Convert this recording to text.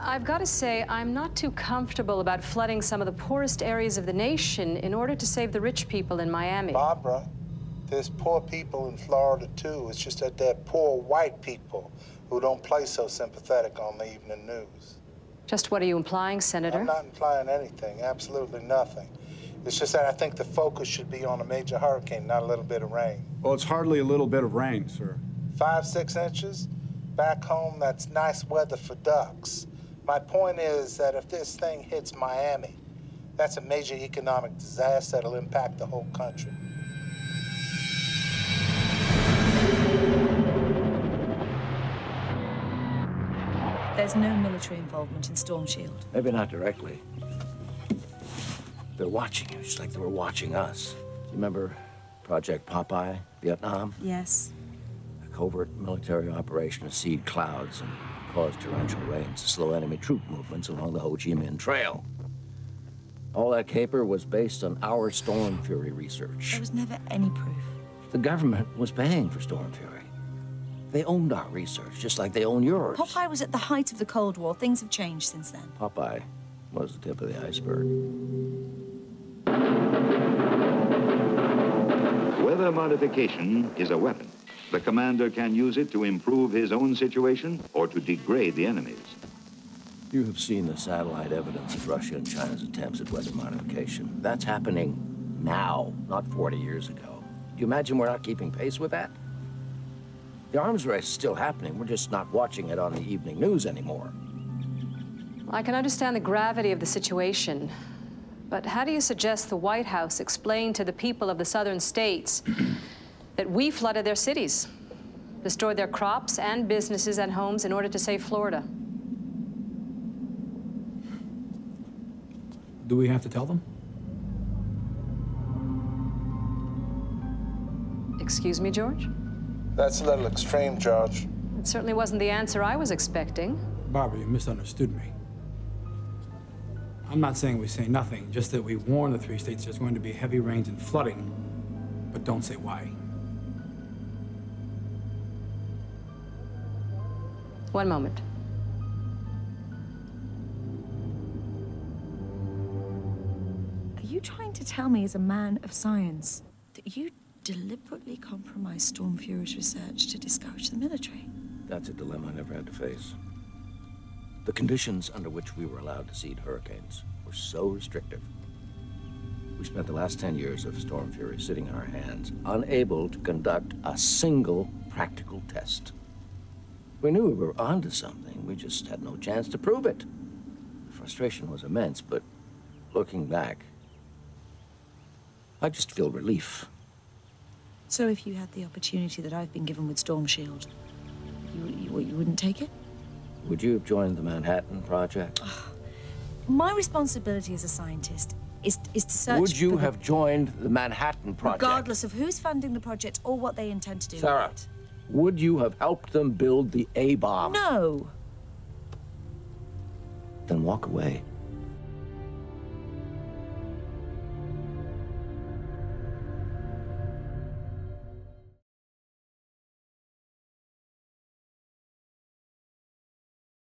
I've got to say, I'm not too comfortable about flooding some of the poorest areas of the nation in order to save the rich people in Miami. Barbara, there's poor people in Florida, too. It's just that they're poor white people who don't play so sympathetic on the evening news. Just what are you implying, Senator? I'm not implying anything, absolutely nothing. It's just that I think the focus should be on a major hurricane, not a little bit of rain. Well, it's hardly a little bit of rain, sir. 5, 6 inches? Back home, that's nice weather for ducks. My point is that if this thing hits Miami, that's a major economic disaster that'll impact the whole country. There's no military involvement in Storm Shield. Maybe not directly. They're watching you, just like they were watching us. You remember Project Popeye, Vietnam? Yes. A covert military operation to seed clouds and cause torrential rains to slow enemy troop movements along the Ho Chi Minh Trail. All that caper was based on our Storm Fury research. There was never any proof. The government was paying for Storm Fury. They owned our research, just like they own yours. Popeye was at the height of the Cold War. Things have changed since then. Popeye was the tip of the iceberg. Weather modification is a weapon. The commander can use it to improve his own situation or to degrade the enemy's. You have seen the satellite evidence of Russia and China's attempts at weather modification. That's happening now, not 40 years ago. Do you imagine we're not keeping pace with that? The arms race is still happening. We're just not watching it on the evening news anymore. I can understand the gravity of the situation, but how do you suggest the White House explain to the people of the southern states that we flooded their cities, destroyed their crops and businesses and homes in order to save Florida? Do we have to tell them? Excuse me, George? That's a little extreme, George. It certainly wasn't the answer I was expecting. Barbara, you misunderstood me. I'm not saying we say nothing, just that we warn the 3 states there's going to be heavy rains and flooding, but don't say why. One moment. Are you trying to tell me, as a man of science, that you deliberately compromised Storm Fury's research to discourage the military? That's a dilemma I never had to face. The conditions under which we were allowed to seed hurricanes were so restrictive. We spent the last 10 years of Storm Fury sitting on our hands, unable to conduct a single practical test. We knew we were onto something, we just had no chance to prove it. The frustration was immense, but looking back, I just feel relief. So if you had the opportunity that I've been given with Storm Shield, you wouldn't take it? Would you have joined the Manhattan Project? My responsibility as a scientist is to search. Would you have joined the Manhattan Project? Regardless of who's funding the project or what they intend to do Sarah, with it. would you have helped them build the A-bomb? No. Then walk away.